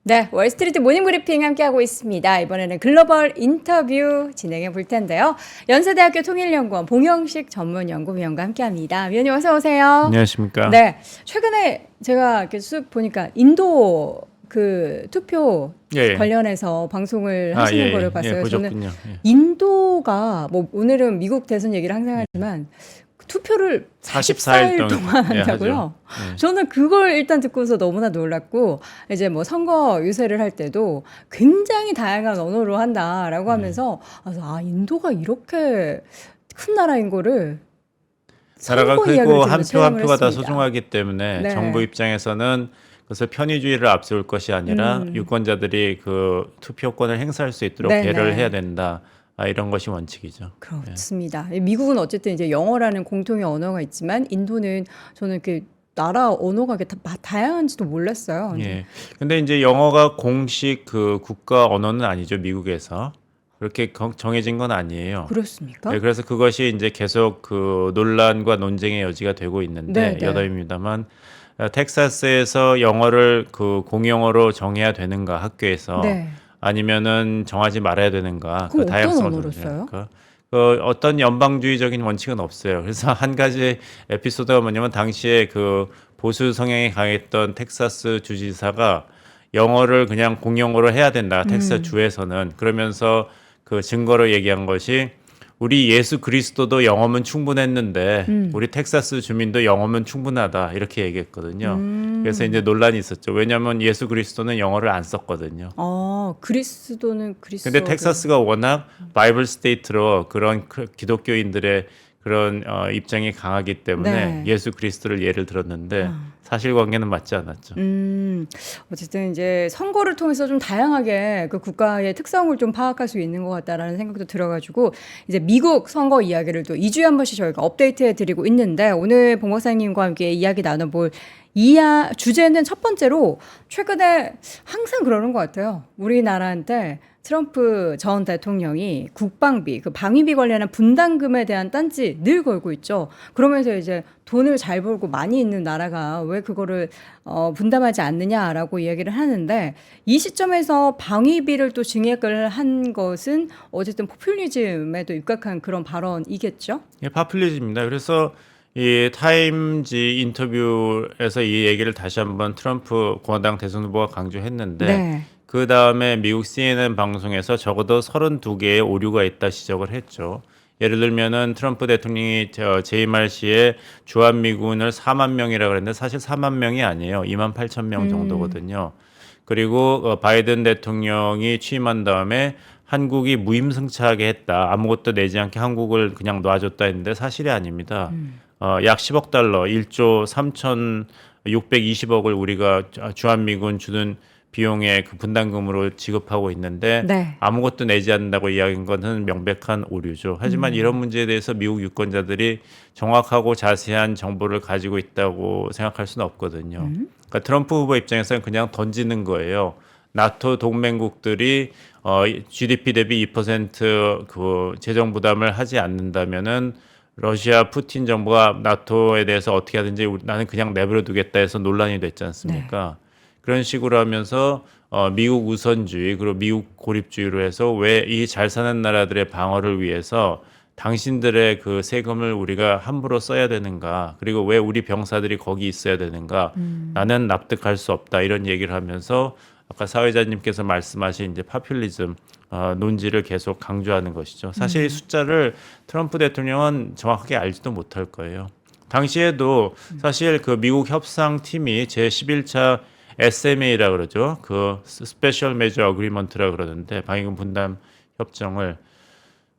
네, 월스트리트 모닝 브리핑 함께하고 있습니다. 이번에는 글로벌 인터뷰 진행해 볼 텐데요. 연세대학교 통일연구원 봉영식 전문연구위원과 함께합니다. 위원님 어서 오세요. 안녕하십니까. 네, 최근에 제가 이렇게 쑥 보니까 인도 그 투표 예, 예. 관련해서 방송을 하시는 예, 거를 예, 봤어요. 보셨군요. 저는 예. 인도가 뭐 오늘은 미국 대선 얘기를 항상 하지만 투표를 44일 동안 한다고요? 예. 저는 그걸 일단 듣고서 너무나 놀랐고 이제 뭐 선거 유세를 할 때도 굉장히 다양한 언어로 한다라고 하면서 아 인도가 이렇게 큰 나라인 거를 나라가 선거 이야기를 크고 들으면서 한 표 한 체감을 표가 다 했습니다. 소중하기 때문에 네. 정부 입장에서는 그것을 편의주의를 앞세울 것이 아니라 유권자들이 그 투표권을 행사할 수 있도록 네, 배려를 네. 해야 된다. 이런 것이 원칙이죠. 그렇습니다. 미국은 어쨌든 이제 영어라는 공통의 언어가 있지만 인도는 저는 그 나라 언어가 이렇게 다양한지도 몰랐어요. 예. 근데 이제 영어가 공식 그 국가 언어는 아니죠, 미국에서. 그렇게 정해진 건 아니에요. 그렇습니까? 네, 그래서 그것이 이제 계속 그 논란과 논쟁의 여지가 되고 있는데 네, 네. 여담입니다만 텍사스에서 영어를 그 공용어로 정해야 되는가 학교에서 네. 아니면은 정하지 말아야 되는가 그럼 어떤 다양성을 언어로 존중해야 써요? 될까? 그 어떤 연방주의적인 원칙은 없어요. 그래서 한 가지 에피소드가 뭐냐면 당시에 그 보수 성향이 강했던 텍사스 주지사가 영어를 그냥 공용어로 해야 된다. 텍사스 주에서는 그러면서 그 증거로 얘기한 것이 우리 예수 그리스도도 영어면 충분했는데 우리 텍사스 주민도 영어면 충분하다 이렇게 얘기했거든요. 그래서 이제 논란이 있었죠. 왜냐하면 예수 그리스도는 영어를 안 썼거든요. 그리스도는 그리스도. 근데 텍사스가 워낙 바이블 스테이트로 그런 기독교인들의 그런 입장이 강하기 때문에 네. 예수 그리스도를 예를 들었는데 사실관계는 맞지 않았죠. 어쨌든 이제 선거를 통해서 좀 다양하게 그 국가의 특성을 좀 파악할 수 있는 것 같다라는 생각도 들어가지고 이제 미국 선거 이야기를 또 2주에 한 번씩 저희가 업데이트해 드리고 있는데 오늘 봉 박사님과 함께 이야기 나눠볼 주제는 첫 번째로 최근에 항상 그러는 것 같아요. 우리나라한테 트럼프 전 대통령이 국방비, 그 방위비 관련한 분담금에 대한 딴지 늘 걸고 있죠. 그러면서 이제 돈을 잘 벌고 많이 있는 나라가 왜 그거를 분담하지 않느냐라고 이야기를 하는데 이 시점에서 방위비를 또 증액을 한 것은 어쨌든 포퓰리즘에도 입각한 그런 발언이겠죠. 예, 파퓰리즘입니다. 그래서 이 타임즈 인터뷰에서 이 얘기를 다시 한번 트럼프 공화당 대선 후보가 강조했는데 네. 그 다음에 미국 CNN 방송에서 적어도 32개의 오류가 있다 지적을 했죠. 예를 들면은 트럼프 대통령이 재임 할 시에 주한미군을 4만 명이라고 그랬는데 사실 4만 명이 아니에요. 2만 8천 명 정도거든요. 그리고 바이든 대통령이 취임한 다음에 한국이 무임승차하게 했다. 아무것도 내지 않게 한국을 그냥 놔줬다 했는데 사실이 아닙니다. 약 10억 달러, 1조 3,620억을 우리가 주한미군 주는 비용의 그 분담금으로 지급하고 있는데 네. 아무것도 내지 않는다고 이야기한 것은 명백한 오류죠. 하지만 이런 문제에 대해서 미국 유권자들이 정확하고 자세한 정보를 가지고 있다고 생각할 수는 없거든요. 그러니까 트럼프 후보 입장에서는 그냥 던지는 거예요. 나토 동맹국들이 GDP 대비 2%그 재정 부담을 하지 않는다면은 러시아 푸틴 정부가 나토에 대해서 어떻게 하든지 나는 그냥 내버려 두겠다 해서 논란이 됐지 않습니까? 그런 식으로 하면서 미국 우선주의 그리고 미국 고립주의로 해서 왜 이 잘 사는 나라들의 방어를 위해서 당신들의 그 세금을 우리가 함부로 써야 되는가 그리고 왜 우리 병사들이 거기 있어야 되는가 나는 납득할 수 없다 이런 얘기를 하면서 아까 사회자님께서 말씀하신 이제 파퓰리즘 논지를 계속 강조하는 것이죠. 사실 이 숫자를 트럼프 대통령은 정확하게 알지도 못할 거예요. 당시에도 사실 그 미국 협상팀이 제11차 SMA라 그러죠. 그 스페셜 메저 어그리먼트라 그러는데 방위금 분담 협정을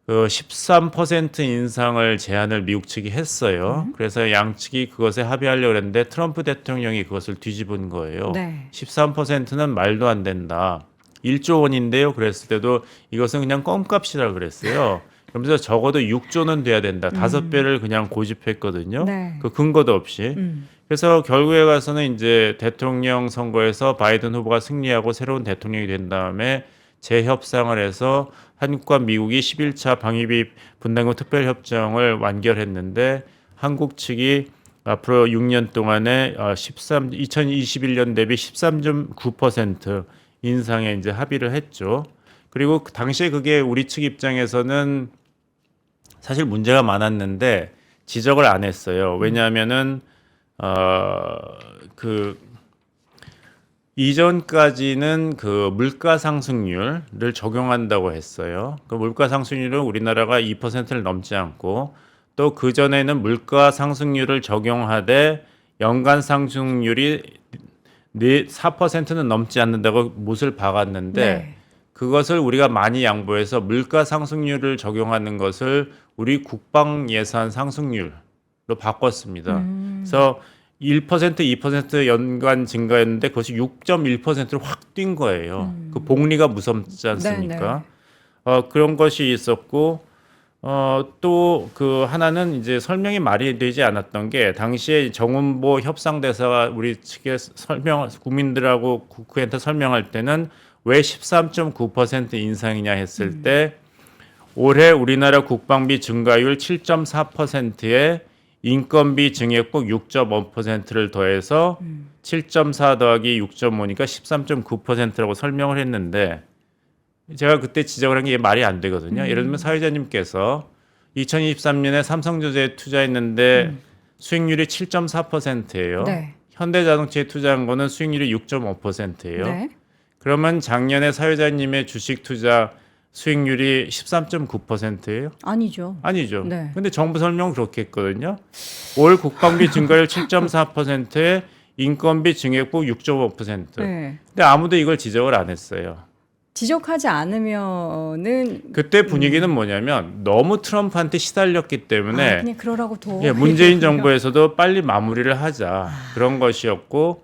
그 13% 인상을 제안을 미국 측이 했어요. 그래서 양측이 그것에 합의하려고 했는데 트럼프 대통령이 그것을 뒤집은 거예요. 네. 13%는 말도 안 된다. 1조 원인데요. 그랬을 때도 이것은 그냥 껌값이라 그랬어요. 그러면서 적어도 6조는 돼야 된다. 5배를 그냥 고집했거든요. 네. 그 근거도 없이. 그래서 결국에 가서는 이제 대통령 선거에서 바이든 후보가 승리하고 새로운 대통령이 된 다음에 재협상을 해서 한국과 미국이 11차 방위비 분담금 특별협정을 완결했는데 한국 측이 앞으로 6년 동안에 2021년 대비 13.9% 인상에 이제 합의를 했죠. 그리고 그 당시에 그게 우리 측 입장에서는 사실 문제가 많았는데 지적을 안 했어요. 왜냐하면은 그 이전까지는 그 물가 상승률을 적용한다고 했어요. 그 물가 상승률은 우리나라가 2%를 넘지 않고 또 그 전에는 물가 상승률을 적용하되 연간 상승률이 4%는 넘지 않는다고 못을 박았는데 네. 그것을 우리가 많이 양보해서 물가 상승률을 적용하는 것을 우리 국방 예산 상승률로 바꿨습니다. 그래서 1%, 2% 연간 증가했는데 그것이 6.1%로 확 뛴 거예요. 그 복리가 무섭지 않습니까? 그런 것이 있었고 또 그 하나는 이제 설명이 말이 되지 않았던 게 당시에 정운보 협상대사가 우리 측에 국민들하고 국회한테 설명할 때는 왜 13.9% 인상이냐 했을 때 올해 우리나라 국방비 증가율 7.4%에 인건비 증액폭 6.5%를 더해서 7.4 더하기 6.5니까 13.9%라고 설명을 했는데 제가 그때 지적을 한 게 말이 안 되거든요. 예를 들면 사회자님께서 2023년에 삼성전자에 투자했는데 수익률이 7.4%예요. 네. 현대자동차에 투자한 거는 수익률이 6.5%예요. 네. 그러면 작년에 사회자님의 주식 투자 수익률이 13.9%예요? 아니죠. 아니죠. 네. 근데 정부 설명은 그렇게 했거든요. 올 국방비 증가율 7.4%에 인건비 증액폭 6.5%. 네. 근데 아무도 이걸 지적을 안 했어요. 지적하지 않으면은 그때 분위기는 뭐냐면 너무 트럼프한테 시달렸기 때문에 그냥 그러라고 둬. 예, 문재인 정부에서도 빨리 마무리를 하자 그런 것이었고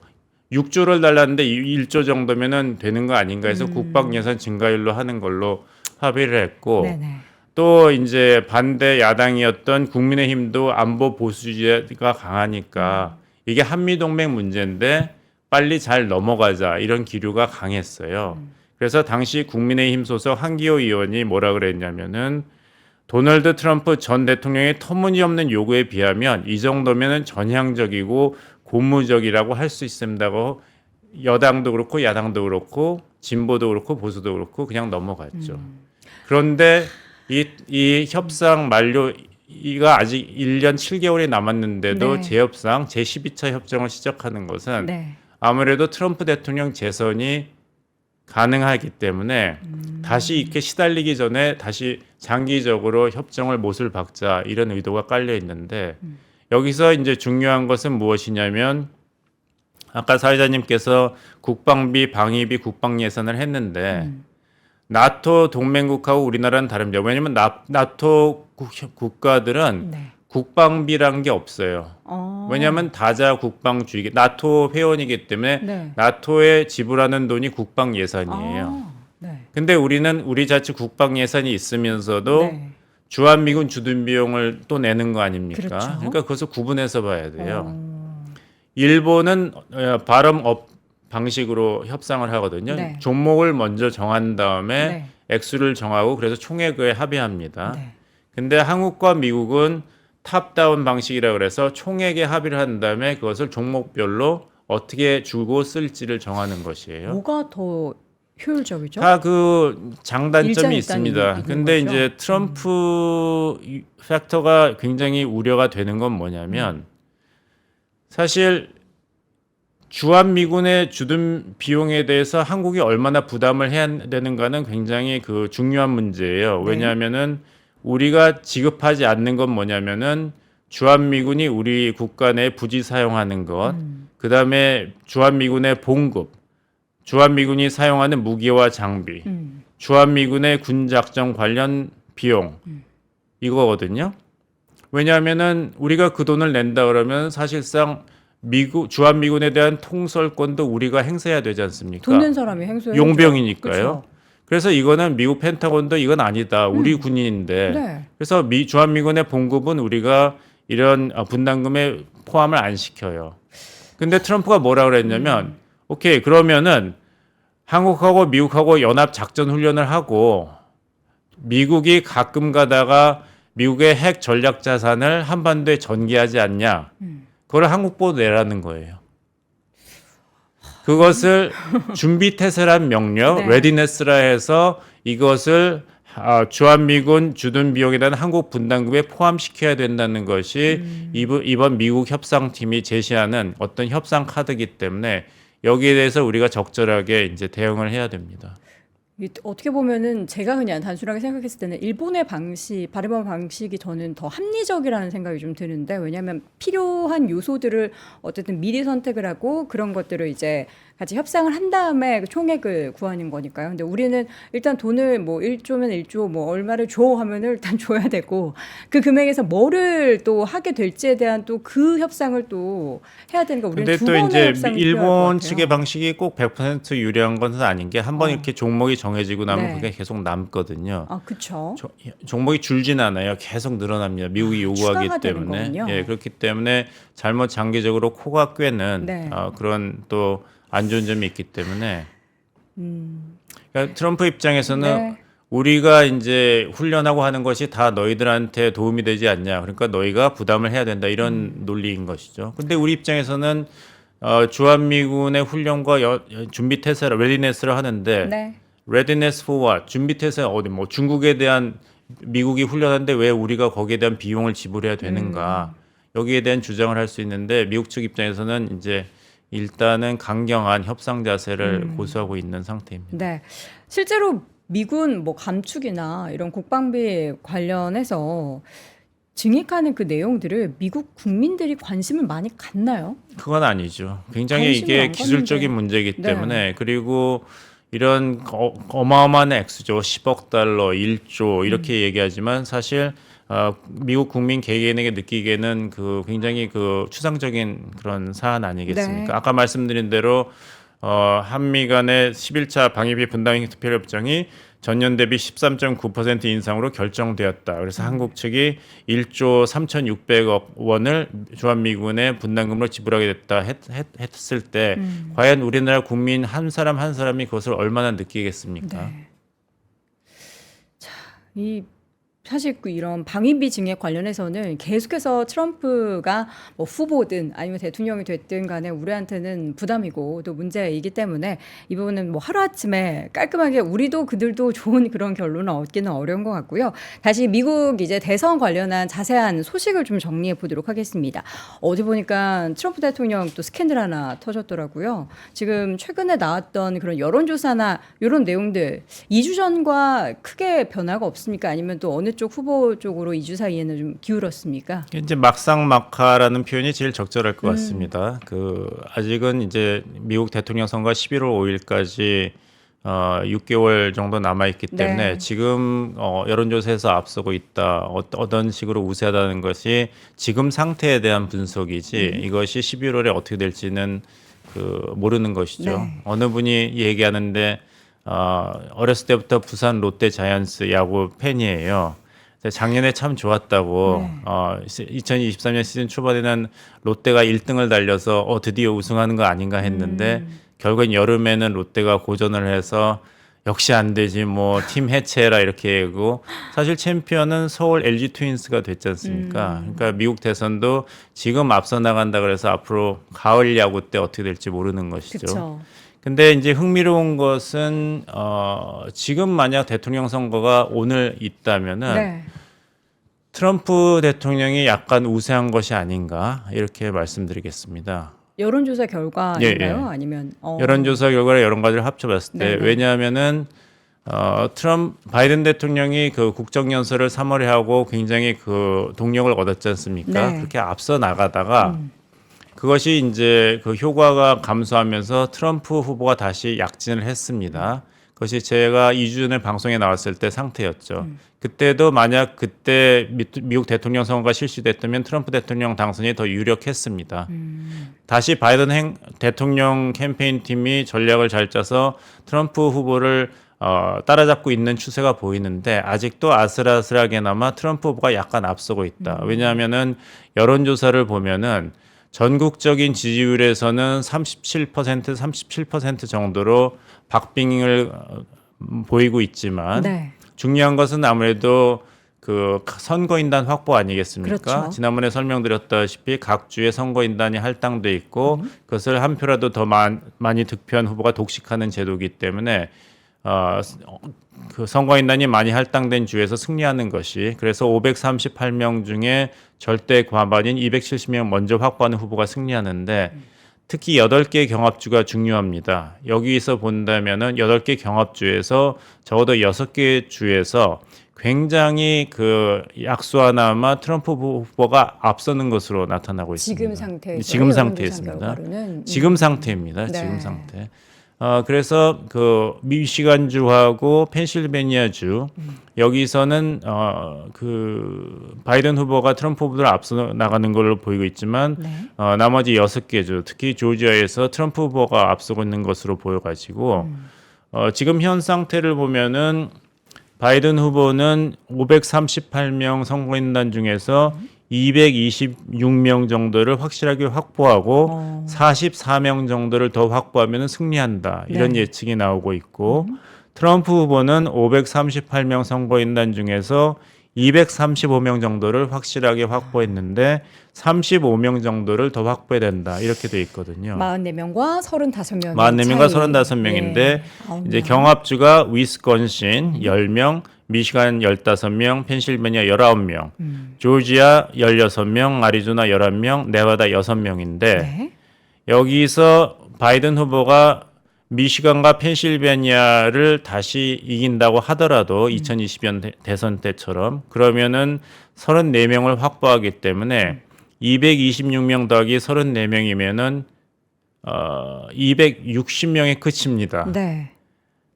6조를 달랐는데 1조 정도면은 되는 거 아닌가 해서 국방 예산 증가율로 하는 걸로 합의를 했고 네네. 또 이제 반대 야당이었던 국민의힘도 안보 보수주의가 강하니까 이게 한미 동맹 문제인데 빨리 잘 넘어가자 이런 기류가 강했어요. 그래서 당시 국민의힘 소속 한기호 의원이 뭐라 그랬냐면은 도널드 트럼프 전 대통령의 터무니없는 요구에 비하면 이 정도면은 전향적이고 고무적이라고 할 수 있습니다고 여당도 그렇고 야당도 그렇고 진보도 그렇고 보수도 그렇고 그냥 넘어갔죠. 그런데 이 협상 만료가 아직 1년 7개월이 남았는데도 네. 재협상 제12차 협정을 시작하는 것은 네. 아무래도 트럼프 대통령 재선이 가능하기 때문에 다시 이렇게 시달리기 전에 다시 장기적으로 협정을 못을 박자 이런 의도가 깔려 있는데 여기서 이제 중요한 것은 무엇이냐면 아까 사회자님께서 국방비, 방위비, 국방 예산을 했는데 나토 동맹국하고 우리나라는 다릅니다. 왜냐하면 나토 국가들은 네. 국방비라는 게 없어요. 왜냐하면 다자 국방주의, 나토 회원이기 때문에 네. 나토에 지불하는 돈이 국방 예산이에요. 네. 근데 우리는 우리 자체 국방 예산이 있으면서도 네. 주한미군 주둔 비용을 또 내는 거 아닙니까? 그렇죠. 그러니까 그것을 구분해서 봐야 돼요. 일본은 바텀업 방식으로 협상을 하거든요. 네. 종목을 먼저 정한 다음에 네. 액수를 정하고 그래서 총액에 합의합니다. 네. 근데 한국과 미국은 탑다운 방식이라 그래서 총액에 합의를 한 다음에 그것을 종목별로 어떻게 주고 쓸지를 정하는 것이에요. 뭐가 더 효율적이죠? 다 그 장단점이 일장일단이 있습니다. 있는 근데 거죠? 이제 트럼프 팩터가 굉장히 우려가 되는 건 뭐냐면 사실 주한미군의 주둔 비용에 대해서 한국이 얼마나 부담을 해야 되는가는 굉장히 그 중요한 문제예요. 네. 왜냐하면은 우리가 지급하지 않는 건 뭐냐면은 주한미군이 우리 국가 내 부지 사용하는 것, 그 다음에 주한미군의 봉급, 주한미군이 사용하는 무기와 장비, 주한미군의 군작전 관련 비용 이거거든요. 왜냐하면은 우리가 그 돈을 낸다 그러면 사실상 주한미군에 대한 통솔권도 우리가 행사해야 되지 않습니까? 돈 낸 사람이 행소해. 용병이니까요. 그래서 이거는 미국 펜타곤도 이건 아니다. 우리 군인인데. 네. 그래서 주한미군의 봉급은 우리가 이런 분담금에 포함을 안 시켜요. 근데 트럼프가 뭐라 그랬냐면 오케이 그러면은 한국하고 미국하고 연합 작전 훈련을 하고 미국이 가끔 가다가 미국의 핵 전략 자산을 한반도에 전개하지 않냐. 그걸 한국 보고 내라는 거예요. 그것을 준비 태세란 명령, 네. 레디네스라 해서 이것을 주한미군 주둔 비용에 대한 한국 분담금에 포함시켜야 된다는 것이 이번 미국 협상팀이 제시하는 어떤 협상 카드이기 때문에 여기에 대해서 우리가 적절하게 이제 대응을 해야 됩니다. 어떻게 보면은 제가 그냥 단순하게 생각했을 때는 일본의 발해방 방식이 저는 더 합리적이라는 생각이 좀 드는데, 왜냐하면 필요한 요소들을 어쨌든 미리 선택을 하고 그런 것들을 이제 같이 협상을 한 다음에 그 총액을 구하는 거니까요. 근데 우리는 일단 돈을 뭐 1조면 1조 뭐 얼마를 줘 하면은 일단 줘야 되고, 그 금액에서 뭐를 또 하게 될지에 대한 또 그 협상을 또 해야 되니까 우리는 근데 두 또 번의 이제 협상이 필요할 것 일본 같아요. 측의 방식이 꼭 100% 유리한 것은 아닌 게 한 번 이렇게 종목이 정해지고 나면 네. 그게 계속 남거든요. 아, 그렇죠. 종목이 줄진 않아요. 계속 늘어납니다. 미국이 요구하기 추가가 되는 때문에. 거군요. 예, 그렇기 때문에 잘못 장기적으로 코가 꿰는 네. 그런 또 안 좋은 점이 있기 때문에. 그러니까 트럼프 입장에서는 네. 우리가 이제 훈련하고 하는 것이 다 너희들한테 도움이 되지 않냐. 그러니까 너희가 부담을 해야 된다. 이런 논리인 것이죠. 근데 우리 입장에서는 주한미군의 훈련과 준비 태세를 레디네스를 하는데 네. readiness for what? 준비 태세 어디 뭐 중국에 대한 미국이 훈련하는데 왜 우리가 거기에 대한 비용을 지불해야 되는가? 여기에 대한 주장을 할 수 있는데 미국 측 입장에서는 이제 일단은 강경한 협상 자세를 고수하고 있는 상태입니다. 네. 실제로 미군 뭐 감축이나 이런 국방비 관련해서 증액하는 그 내용들을 미국 국민들이 관심을 많이 갖나요? 그건 아니죠. 굉장히 관심을 이게 안 기술적인 갖는데. 문제이기 네. 때문에 그리고 이런 어마어마한 액수죠. 10억 달러, 1조 이렇게 얘기하지만 사실 미국 국민 개개인에게 느끼기에는 그 굉장히 그 추상적인 그런 사안 아니겠습니까? 네. 아까 말씀드린 대로 한미 간의 11차 방위비 분담 특별협정이 전년 대비 13.9% 인상으로 결정되었다. 그래서 한국 측이 1조 3,600억 원을 주한미군의 분담금으로 지불하게 됐다 했을 때 과연 우리나라 국민 한 사람 한 사람이 그것을 얼마나 느끼겠습니까? 네. 이 사실 그 이런 방위비 증액 관련해서는 계속해서 트럼프가 뭐 후보든 아니면 대통령이 됐든 간에 우리한테는 부담이고 또 문제이기 때문에 이 부분은 뭐 하루아침에 깔끔하게 우리도 그들도 좋은 그런 결론을 얻기는 어려운 것 같고요. 다시 미국 이제 대선 관련한 자세한 소식을 좀 정리해 보도록 하겠습니다. 어디 보니까 트럼프 대통령 또 스캔들 하나 터졌더라고요. 지금 최근에 나왔던 그런 여론조사나 이런 내용들 2주 전과 크게 변화가 없습니까? 아니면 또 어느 쪽 후보 쪽으로 2주 사이에는 좀 기울었습니까? 이제 막상막하라는 표현이 제일 적절할 것 같습니다. 그 아직은 이제 미국 대통령 선거가 11월 5일까지 6개월 정도 남아 있기 때문에 네. 지금 여론조사에서 앞서고 있다. 어떤 식으로 우세하다는 것이 지금 상태에 대한 분석이지 이것이 11월에 어떻게 될지는 모르는 것이죠. 네. 어느 분이 얘기하는데 어렸을 때부터 부산 롯데 자이언츠 야구 팬이에요. 작년에 참 좋았다고. 2023년 시즌 초반에는 롯데가 1등을 달려서 드디어 우승하는 거 아닌가 했는데 결국엔 여름에는 롯데가 고전을 해서 역시 안 되지 뭐 팀 해체해라 이렇게 얘기고 사실 챔피언은 서울 LG 트윈스가 됐지 않습니까? 그러니까 미국 대선도 지금 앞서 나간다 그래서 앞으로 가을 야구 때 어떻게 될지 모르는 것이죠. 그렇죠. 근데 이제 흥미로운 것은 지금 만약 대통령 선거가 오늘 있다면은 네. 트럼프 대통령이 약간 우세한 것이 아닌가 이렇게 말씀드리겠습니다. 여론조사 결과인가요? 예, 예. 아니면 여론조사 결과를 여러 가지를 합쳐봤을 때 네네. 왜냐하면은 바이든 대통령이 그 국정연설을 3월에 하고 굉장히 그 동력을 얻었지 않습니까? 네. 그렇게 앞서 나가다가 그것이 이제 그 효과가 감소하면서 트럼프 후보가 다시 약진을 했습니다. 그것이 제가 2주 전에 방송에 나왔을 때 상태였죠. 그때도 만약 그때 미국 대통령 선거가 실시됐다면 트럼프 대통령 당선이 더 유력했습니다. 다시 바이든 대통령 캠페인 팀이 전략을 잘 짜서 트럼프 후보를 따라잡고 있는 추세가 보이는데 아직도 아슬아슬하게나마 트럼프 후보가 약간 앞서고 있다. 왜냐하면은 여론조사를 보면은 전국적인 지지율에서는 37% 정도로 박빙을 보이고 있지만 네. 중요한 것은 아무래도 그 선거인단 확보 아니겠습니까? 그렇죠. 지난번에 설명드렸다시피 각 주에 선거인단이 할당돼 있고 그것을 한 표라도 더 많이 득표한 후보가 독식하는 제도이기 때문에 그 선거인단이 많이 할당된 주에서 승리하는 것이 그래서 538명 중에 절대 과반인 270명 먼저 확보하는 후보가 승리하는데 특히 8개 경합주가 중요합니다. 여기서 본다면은 8개 경합주에서 적어도 6개 주에서 굉장히 그 약수 하나마 트럼프 후보가 앞서는 것으로 나타나고 있습니다. 지금 상태에서 지금 상태였습니다. 지금 상태입니다. 네. 지금 상태. 그래서 그 미시간주하고 펜실베니아주 여기서는 그 바이든 후보가 트럼프 후보를 앞서 나가는 걸로 보이고 있지만 네. 나머지 6개 주, 특히 조지아에서 트럼프 후보가 앞서고 있는 것으로 보여가지고 지금 현 상태를 보면은 바이든 후보는 538명 선거인단 중에서 226명 정도를 확실하게 확보하고 44명 정도를 더 확보하면 승리한다. 이런 네. 예측이 나오고 있고 트럼프 후보는 538명 선거인단 중에서 235명 정도를 확실하게 확보했는데 35명 정도를 더 확보해야 된다. 이렇게 돼 있거든요. 44명과 35명. 44명과 35명인데 이제 경합주가 위스콘신 10명, 미시간 15명, 펜실베니아 19명, 조지아 16명, 아리조나 11명, 네바다 6명인데 네. 여기서 바이든 후보가 미시간과 펜실베니아를 다시 이긴다고 하더라도 2020년 대선 때처럼 그러면은 34명을 확보하기 때문에 226명 더하기 34명이면은 260명이 끝입니다. 네.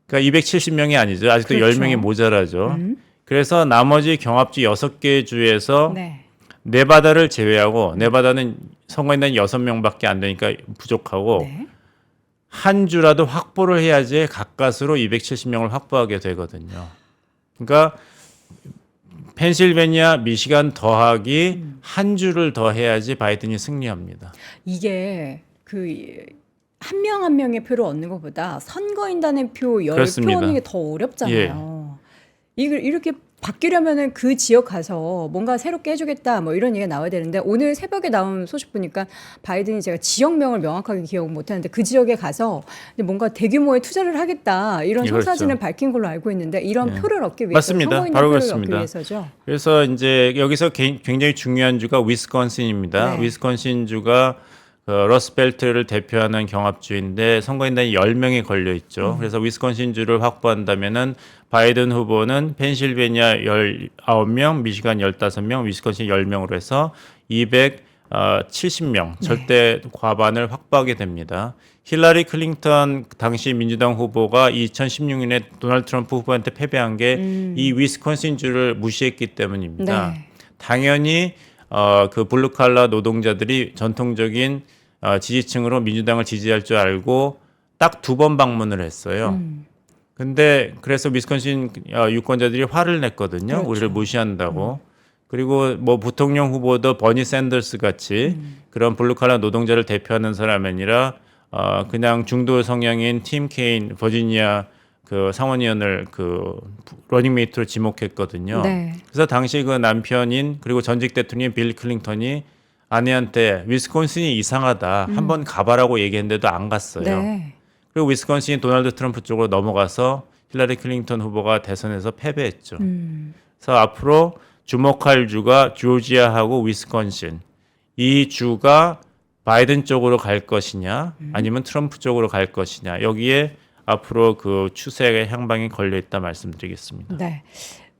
그러니까 270명이 아니죠. 아직도 그렇죠. 10명이 모자라죠. 그래서 나머지 경합주 6개 주에서 네. 네바다를 제외하고 네바다는 선거인단이 6명밖에 안 되니까 부족하고 네. 한 주라도 확보를 해야지 가까스로 270명을 확보하게 되거든요. 그러니까 펜실베니아, 미시간 더하기 한 주를 더 해야지 바이든이 승리합니다. 이게 그 한 명 한 명의 표를 얻는 것보다 선거인단의 표 10표 그렇습니다. 얻는 게 더 어렵잖아요. 이걸 이렇게 바뀌려면은 그 지역 가서 뭔가 새롭게 해주겠다 뭐 이런 얘기가 나와야 되는데 오늘 새벽에 나온 소식 보니까 바이든이 제가 지역명을 명확하게 기억 못하는데 그 지역에 가서 뭔가 대규모의 투자를 하겠다 이런 예, 그렇죠. 청사진을 밝힌 걸로 알고 있는데 이런 예. 표를 얻기 위해서 맞습니다. 선거인단 바로 표를 그렇습니다. 얻기 위해서죠. 그래서 이제 여기서 굉장히 중요한 주가 위스콘신입니다. 네. 위스콘신 주가 러스벨트를 대표하는 경합주인데 선거인단이 10명이 걸려 있죠. 그래서 위스콘신 주를 확보한다면은 바이든 후보는 펜실베니아 19명, 미시간 15명, 위스콘신 10명으로 해서 270명 절대 과반을 확보하게 됩니다. 힐러리 클린턴 당시 민주당 후보가 2016년에 도널드 트럼프 후보한테 패배한 게 이 위스콘신 주를 무시했기 때문입니다. 네. 당연히 그 블루칼라 노동자들이 전통적인 지지층으로 민주당을 지지할 줄 알고 딱 2번 방문을 했어요. 근데 그래서 위스콘신 유권자들이 화를 냈거든요. 그렇죠. 우리를 무시한다고. 그리고 뭐 부통령 후보도 버니 샌더스 같이 그런 블루칼라 노동자를 대표하는 사람이 아니라 그냥 중도 성향인 팀 케인 버지니아 그 상원의원을 그 러닝메이트로 지목했거든요. 네. 그래서 당시 그 남편인 그리고 전직 대통령 빌 클린턴이 아내한테 위스콘신이 이상하다. 한번 가봐라고 얘기했는데도 안 갔어요. 네. 그리고 위스콘신이 도널드 트럼프 쪽으로 넘어가서 힐러리 클린턴 후보가 대선에서 패배했죠. 그래서 앞으로 주목할 주가 조지아하고 위스콘신. 이 주가 바이든 쪽으로 갈 것이냐 아니면 트럼프 쪽으로 갈 것이냐. 여기에 앞으로 그 추세의 향방이 걸려 있다 말씀드리겠습니다. 네.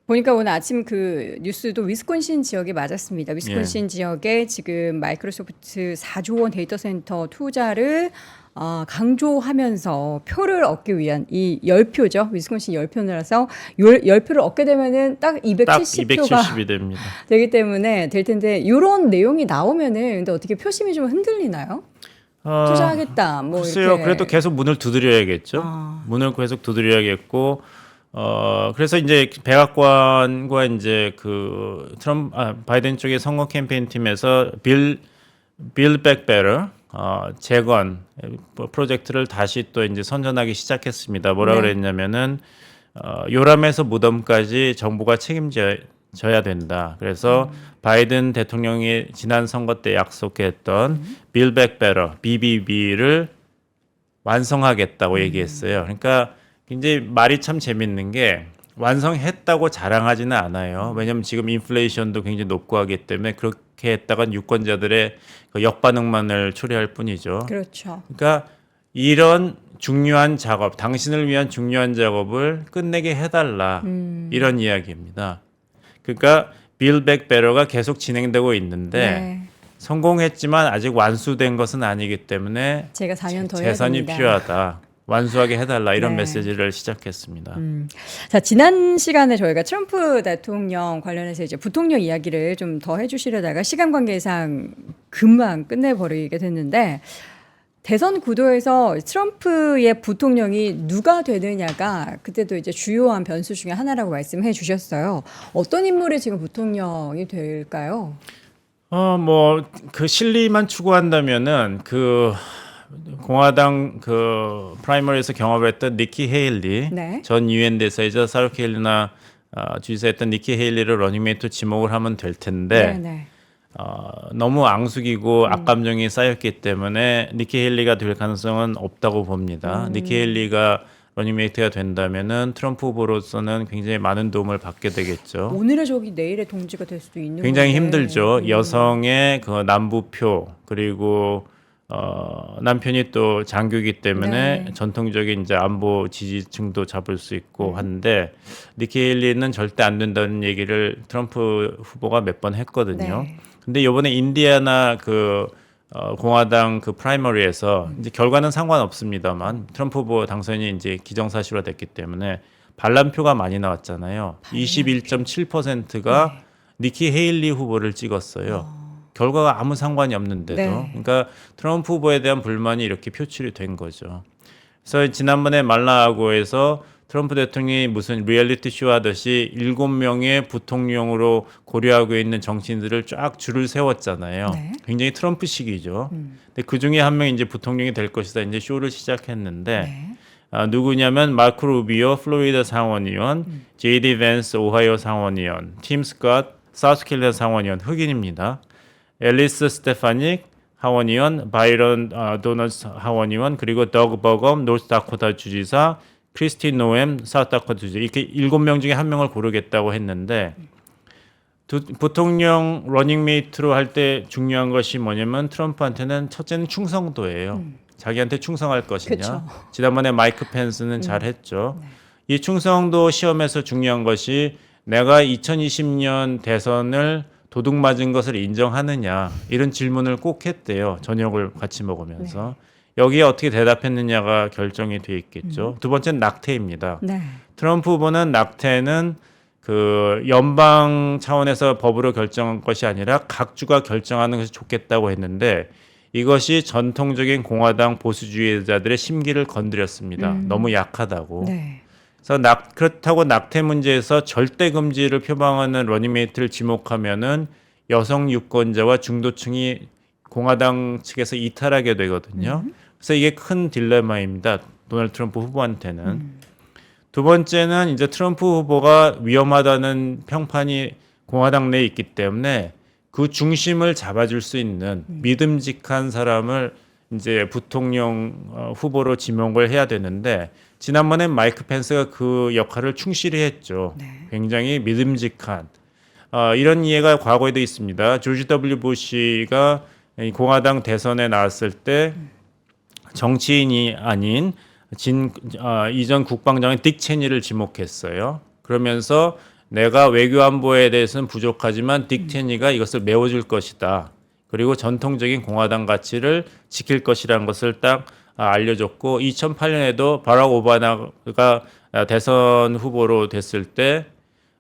보니까 오늘 아침 그 뉴스도 위스콘신 지역이 맞았습니다. 위스콘신 지역에 지금 마이크로소프트 4조 원 데이터 센터 투자를 강조하면서 표를 얻기 위한 이 10표죠. 위스콘신 10표라서 10표를 얻게 되면은 딱 270표가 270이 됩니다. 되기 때문에 될 텐데 이런 내용이 나오면은 근데 어떻게 표심이 좀 흔들리나요? 투자하겠다. 뭐 글쎄요. 이렇게. 그래도 계속 문을 두드려야겠죠. 아. 문을 계속 두드려야겠고 그래서 이제 백악관과 이제 그 바이든 쪽의 선거 캠페인 팀에서 빌 백베러 재건 프로젝트를 다시 또 이제 선전하기 시작했습니다. 뭐라 네. 그랬냐면은 요람에서 무덤까지 정부가 책임져야 져야 된다. 그래서 바이든 대통령이 지난 선거 때 약속했던 Build Back Better (BBB를) 완성하겠다고 얘기했어요. 그러니까 굉장히 말이 참 재밌는 게 완성했다고 자랑하지는 않아요. 왜냐하면 지금 인플레이션도 굉장히 높고 하기 때문에 그렇게 했다간 유권자들의 그 역반응만을 초래할 뿐이죠. 그렇죠. 그러니까 이런 중요한 작업, 당신을 위한 중요한 작업을 끝내게 해달라 이런 이야기입니다. 그러니까 Build Back Better가 계속 진행되고 있는데 네. 성공했지만 아직 완수된 것은 아니기 때문에 제가 4년 더 해야 재선이 됩니다. 필요하다. 완수하게 해달라 이런 네. 메시지를 시작했습니다. 자, 지난 시간에 저희가 트럼프 대통령 관련해서 이제 부통령 이야기를 좀 더 해주시려다가 시간 관계상 금방 끝내버리게 됐는데 대선 구도에서 트럼프의 부통령이 누가 되느냐가 그때도 이제 주요한 변수 중에 하나라고 말씀해 주셨어요. 어떤 인물이 지금 부통령이 될까요? 뭐 그 실리만 추구한다면은 그 공화당 그 프라이머리에서 경험을 했던 니키 헤일리 네. 전 유엔 대사이자 사우스캐롤라이나 주지사였던 니키 헤일리를 러닝메이트 지목을 하면 될 텐데 네. 너무 앙숙이고 악감정이 쌓였기 때문에 니키 헤일리가 될 가능성은 없다고 봅니다. 니키 헤일리가 러닝메이트가 된다면은 트럼프 후보로서는 굉장히 많은 도움을 받게 되겠죠. 오늘의 적이 내일의 동지가 될 수도 있는 굉장히 건데. 힘들죠. 여성의 그 남부표 그리고 남편이 또 장교이기 때문에 네. 전통적인 이제 안보 지지층도 잡을 수 있고 한데 니키 헤일리는 절대 안 된다는 얘기를 트럼프 후보가 몇 번 했거든요. 네. 근데 이번에 인디애나 그 공화당 그 프라이머리에서 이제 결과는 상관없습니다만 트럼프 후보 당선이 이제 기정사실화 됐기 때문에 반란표가 많이 나왔잖아요. 21.7%가 니키 헤일리 후보를 찍었어요. 결과가 아무 상관이 없는데도. 네. 그러니까 트럼프 후보에 대한 불만이 이렇게 표출이 된 거죠. 그래서 지난번에 말라하고에서 트럼프 대통령이 무슨 리얼리티 쇼 하듯이 7명의 부통령으로 고려하고 있는 정치인들을 쫙 줄을 세웠잖아요. 네. 굉장히 트럼프식이죠. 근데 그 중에 한 명이 이제 부통령이 될 것이다. 이제 쇼를 시작했는데 네. 누구냐면 마크 루비오 플로리다 상원의원, 제이디 벤스 오하이오 상원의원, 팀 스캇 사우스캐롤라이나 상원의원 흑인입니다. 앨리스 스테파닉 하원의원, 바이런 도너스 하원의원, 그리고 더그 버검 노스다코타 주지사, 크리스티 노엠 사우스다코타 주지사 이렇게 7명 중에 한 명을 고르겠다고 했는데 부통령 러닝메이트로 할 때 중요한 것이 뭐냐면 트럼프한테는 첫째는 충성도예요. 자기한테 충성할 것이냐. 그쵸. 지난번에 마이크 펜스는 잘했죠. 이 충성도 시험에서 중요한 것이 내가 2020년 대선을 도둑 맞은 것을 인정하느냐 이런 질문을 꼭 했대요. 저녁을 같이 먹으면서. 여기에 어떻게 대답했느냐가 결정이 돼 있겠죠. 두 번째는 낙태입니다. 네. 트럼프 후보는 낙태는 그 연방 차원에서 법으로 결정한 것이 아니라 각 주가 결정하는 것이 좋겠다고 했는데 이것이 전통적인 공화당 보수주의자들의 심기를 건드렸습니다. 너무 약하다고. 네. 그래서 그렇다고 낙태 문제에서 절대 금지를 표방하는 러닝메이트를 지목하면은 여성 유권자와 중도층이 공화당 측에서 이탈하게 되거든요. 그래서 이게 큰 딜레마입니다. 도널드 트럼프 후보한테는. 두 번째는 이제 트럼프 후보가 위험하다는 평판이 공화당 내에 있기 때문에 그 중심을 잡아줄 수 있는 믿음직한 사람을 이제 부통령 후보로 지목을 해야 되는데 지난번에 마이크 펜스가 그 역할을 충실히 했죠. 굉장히 믿음직한 이런 이해가 과거에도 있습니다. 조지 W. 부시가 공화당 대선에 나왔을 때 정치인이 아닌 이전 국방장관 딕 체니를 지목했어요. 그러면서 내가 외교안보에 대해서는 부족하지만 딕 체니가 이것을 메워줄 것이다. 그리고 전통적인 공화당 가치를 지킬 것이라는 것을 딱 알려줬고 2008년에도 바락 오바마가 대선 후보로 됐을 때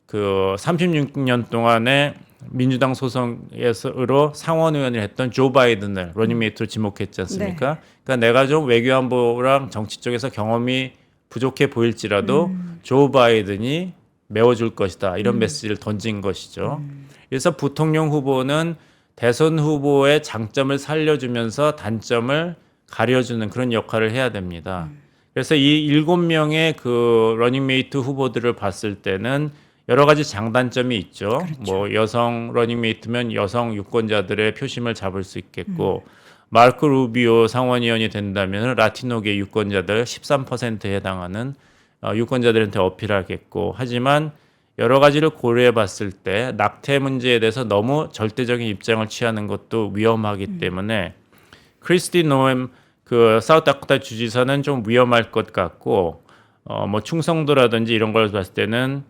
그 36년 동안에 민주당 소속으로 상원 의원을 했던 조 바이든을 러닝메이트로 지목했지 않습니까? 그러니까 내가 좀 외교안보랑 정치 쪽에서 경험이 부족해 보일지라도 조 바이든이 메워줄 것이다. 이런 메시지를 던진 것이죠. 그래서 부통령 후보는 대선 후보의 장점을 살려주면서 단점을 가려주는 그런 역할을 해야 됩니다. 그래서 이 7명의 그 러닝메이트 후보들을 봤을 때는 여러 가지 장단점이 있죠. 그렇죠. 뭐 여성 러닝메이트면 여성 유권자들의 표심을 잡을 수 있겠고 마르코 루비오 상원의원이 된다면 라티노계 유권자들 13%에 해당하는 유권자들한테 어필하겠고 하지만 여러 가지를 고려해 봤을 때 낙태 문제에 대해서 너무 절대적인 입장을 취하는 것도 위험하기 때문에 크리스티 노엠 그 사우스다코타 주지사는 좀 위험할 것 같고 뭐 충성도라든지 이런 걸 봤을 때는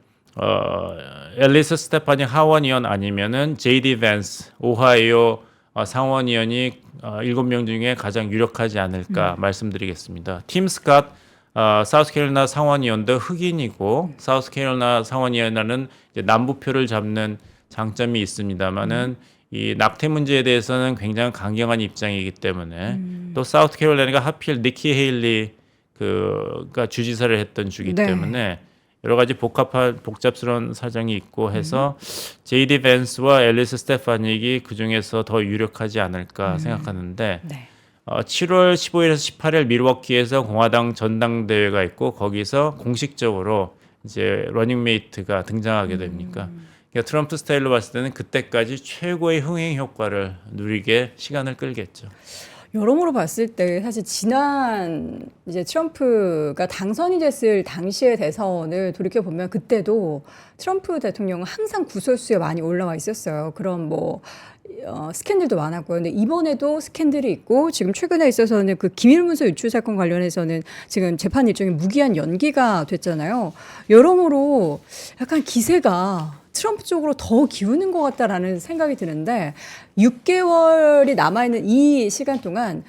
앨리스 스테파니 하원의원 아니면은 제이디 밴스 오하이오 상원의원이 7명 중에 가장 유력하지 않을까 말씀드리겠습니다. 팀 스캇 사우스캐롤라이나 상원의원도 흑인이고 사우스캐롤라이나 상원의원은 이제 남부표를 잡는 장점이 있습니다만은 이 낙태 문제에 대해서는 굉장히 강경한 입장이기 때문에 또 사우스캐롤라이나가 하필 니키 헤일리 그가 주지사를 했던 주기 네. 때문에 여러 가지 복잡스러운 사정이 있고 해서 제이디 밴스와 앨리스 스테파닉이 그 중에서 더 유력하지 않을까 생각하는데 네. 7월 15일에서 18일 밀워키에서 공화당 전당대회가 있고 거기서 공식적으로 이제 러닝메이트가 등장하게 됩니까? 그러니까 트럼프 스타일로 봤을 때는 그때까지 최고의 흥행 효과를 누리게 시간을 끌겠죠. 여러모로 봤을 때 사실 지난 이제 트럼프가 당선이 됐을 당시의 대선을 돌이켜 보면 그때도 트럼프 대통령은 항상 구설수에 많이 올라와 있었어요. 그런 뭐 스캔들도 많았고요. 근데 이번에도 스캔들이 있고 지금 최근에 있어서는 그 기밀문서 유출 사건 관련해서는 지금 재판 일정이 무기한 연기가 됐잖아요. 여러모로 약간 기세가 트럼프 쪽으로 더 기우는 것 같다라는 생각이 드는데 6개월이 남아있는 이 시간 동안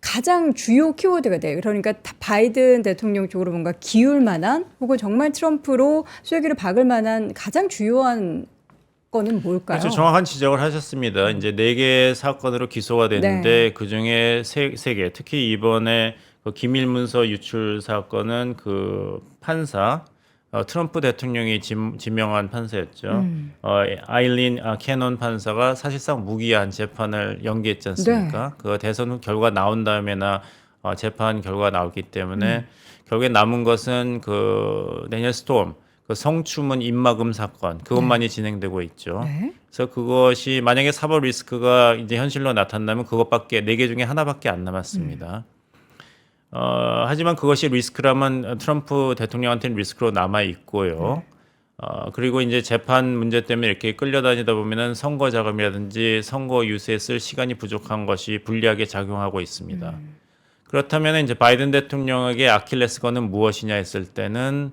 가장 주요 키워드가 돼요. 그러니까 바이든 대통령 쪽으로 뭔가 기울 만한 혹은 정말 트럼프로 쐐기를 박을 만한 가장 주요한 거는 뭘까요? 그렇죠. 정확한 지적을 하셨습니다. 이제 4개 사건으로 기소가 됐는데 네. 그중에 3개 특히 이번에 그 기밀문서 유출 사건은 그 판사 트럼프 대통령이 지명한 판사였죠. 아일린 캐논 판사가 사실상 무기한 재판을 연기했지 않습니까? 그 대선 후 결과 나온 다음에나 재판 결과가 나왔기 때문에 결국에 남은 것은 그 데니얼 스톰 그 성추문 입막음 사건 그것만이 진행되고 있죠. 네. 그래서 그것이 만약에 사법 리스크가 이제 현실로 나타나면 그것밖에 4개 중에 하나밖에 안 남았습니다. 하지만 그것이 리스크라면 트럼프 대통령한테는 리스크로 남아 있고요. 그리고 이제 재판 문제 때문에 이렇게 끌려다니다 보면은 선거 자금이라든지 선거 유세에 쓸 시간이 부족한 것이 불리하게 작용하고 있습니다. 그렇다면 이제 바이든 대통령에게 아킬레스건은 무엇이냐 했을 때는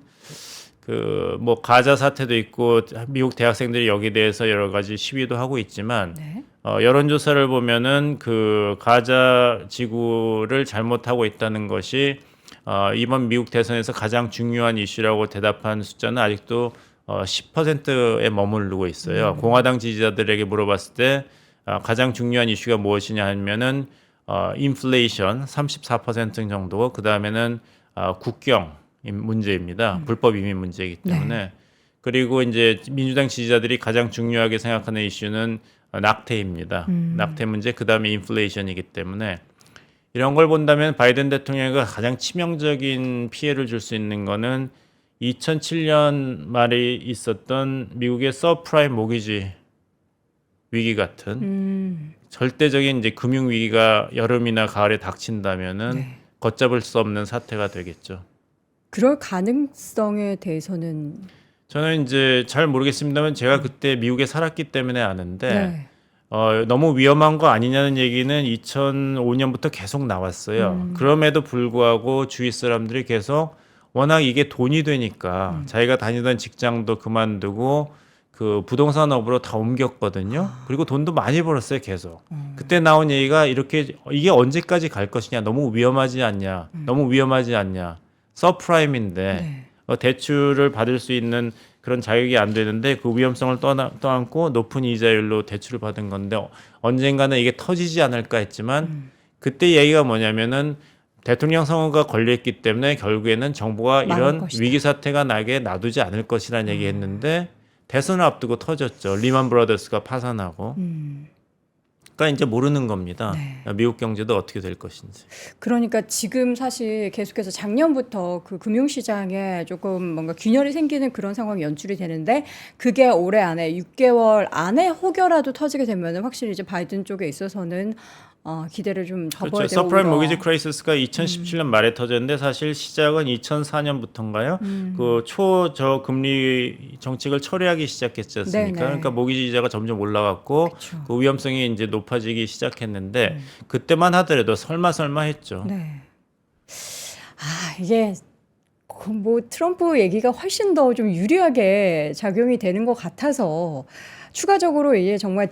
그 뭐 가자 사태도 있고 미국 대학생들이 여기에 대해서 여러 가지 시위도 하고 있지만 네. 여론조사를 보면은 그 가자 지구를 잘못하고 있다는 것이 이번 미국 대선에서 가장 중요한 이슈라고 대답한 숫자는 아직도 10%에 머무르고 있어요. 공화당 지지자들에게 물어봤을 때 가장 중요한 이슈가 무엇이냐 하면은 인플레이션 34% 정도고 그 다음에는 국경 문제입니다. 불법 이민 문제이기 때문에 네. 그리고 이제 민주당 지지자들이 가장 중요하게 생각하는 이슈는 낙태입니다. 낙태 문제 그다음에 인플레이션이기 때문에 이런 걸 본다면 바이든 대통령이 가장 치명적인 피해를 줄 수 있는 거는 2007년 말에 있었던 미국의 서프라임 모기지 위기 같은 절대적인 이제 금융 위기가 여름이나 가을에 닥친다면은 네. 걷잡을 수 없는 사태가 되겠죠. 그럴 가능성에 대해서는 저는 이제 잘 모르겠습니다만 제가 그때 미국에 살았기 때문에 아는데 네. 너무 위험한 거 아니냐는 얘기는 2005년부터 계속 나왔어요. 그럼에도 불구하고 주위 사람들이 계속 워낙 이게 돈이 되니까 자기가 다니던 직장도 그만두고 그 부동산업으로 다 옮겼거든요. 그리고 돈도 많이 벌었어요, 계속. 그때 나온 얘기가 이렇게 이게 언제까지 갈 것이냐, 너무 위험하지 않냐, 너무 위험하지 않냐. 서프라임인데 네. 대출을 받을 수 있는 그런 자격이 안 되는데 그 위험성을 떠안고 높은 이자율로 대출을 받은 건데 언젠가는 이게 터지지 않을까 했지만 그때 얘기가 뭐냐면은 대통령 선거가 걸려있기 때문에 결국에는 정부가 이런 것이다. 위기 사태가 나게 놔두지 않을 것이라는 얘기했는데 대선을 앞두고 터졌죠. 리만 브라더스가 파산하고 그러니까 이제 모르는 겁니다. 네. 미국 경제도 어떻게 될 것인지. 그러니까 지금 사실 계속해서 작년부터 그 금융시장에 조금 뭔가 균열이 생기는 그런 상황이 연출이 되는데 그게 올해 안에 6개월 안에 혹여라도 터지게 되면 확실히 이제 바이든 쪽에 있어서는 기대를 좀 접어야 그렇죠. 되고 서프라임 모기지 크라이시스가 2017년 말에 터졌는데 사실 시작은 2004년부터인가요? 그 초저금리 정책을 철회하기 시작했지 않습니까? 네네. 그러니까 모기지 이자가 점점 올라갔고 그쵸. 그 위험성이 이제 높아지기 시작했는데 그때만 하더라도 설마 했죠. 네. 이게 뭐 트럼프 얘기가 훨씬 더 좀 유리하게 작용이 되는 것 같아서 추가적으로 이게 정말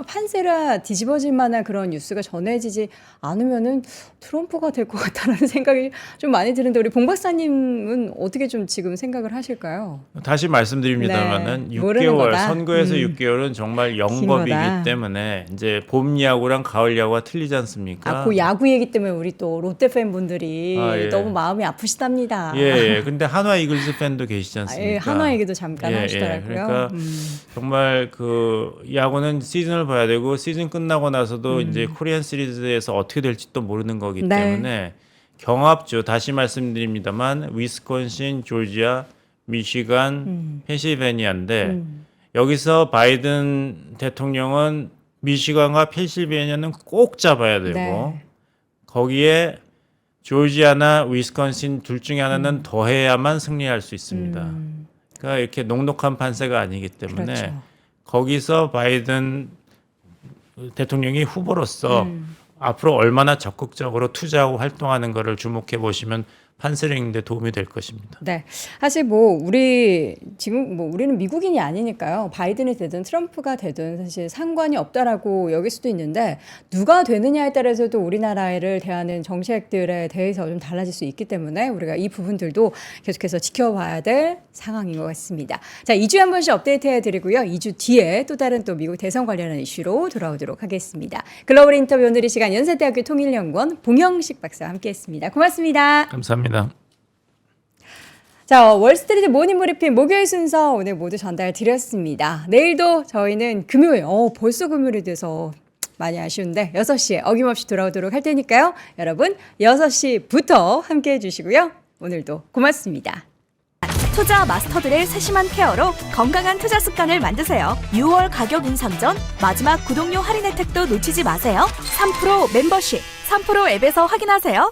판세라 뒤집어질 만한 그런 뉴스가 전해지지 않으면은 트럼프가 될 것 같다는 생각이 좀 많이 드는데 우리 봉 박사님은 어떻게 좀 지금 생각을 하실까요? 다시 말씀드립니다만은 네, 모르는 6개월 거다. 선거에서 6개월은 정말 영법이기 거다. 때문에 이제 봄 야구랑 가을 야구가 틀리지 않습니까? 그 야구 얘기 때문에 우리 또 롯데 팬분들이 예. 너무 마음이 아프시답니다. 예. 근데 한화 이글스 팬도 계시지 않습니까? 한화 얘기도 잠깐 예, 예. 하시더라고요. 그러니까 정말 그 야구는 시즌을 봐야 되고 시즌 끝나고 나서도 이제 코리안 시리즈에서 어떻게 될지 또 모르는 거기 네. 때문에 경합주 다시 말씀드립니다만 위스콘신, 조지아, 미시간, 펜실베니아인데 여기서 바이든 대통령은 미시간과 펜실베니아는 꼭 잡아야 되고 네. 거기에 조지아나 위스콘신 둘 중에 하나는 더해야만 승리할 수 있습니다. 그러니까 이렇게 녹록한 판세가 아니기 때문에 그렇죠. 거기서 바이든 대통령이 후보로서 앞으로 얼마나 적극적으로 투자하고 활동하는 것을 주목해 보시면 판세를 읽는 데 도움이 될 것입니다. 네. 사실 뭐 우리 지금 뭐 우리는 미국인이 아니니까요. 바이든이 되든 트럼프가 되든 사실 상관이 없다라고 여길 수도 있는데 누가 되느냐에 따라서도 우리나라를 대하는 정책들에 대해서 좀 달라질 수 있기 때문에 우리가 이 부분들도 계속해서 지켜봐야 될 상황인 것 같습니다. 자, 2주에 한 번씩 업데이트해 드리고요. 2주 뒤에 또 다른 또 미국 대선 관련한 이슈로 돌아오도록 하겠습니다. 글로벌 인터뷰 오늘 이 시간 연세대학교 통일연구원 봉영식 박사와 함께했습니다. 고맙습니다. 감사합니다. 자, 월스트리트 모닝 브리핑 목요일 순서 오늘 모두 전달 드렸습니다. 내일도 저희는 금요일, 벌써 금요일이 돼서 많이 아쉬운데 6시에 어김없이 돌아오도록 할 테니까요. 여러분 6시부터 함께해 주시고요. 오늘도 고맙습니다. 투자 마스터들의 세심한 케어로 건강한 투자 습관을 만드세요. 6월 가격 인상 전 마지막 구독료 할인 혜택도 놓치지 마세요. 3프로 멤버십, 3프로 앱에서 확인하세요.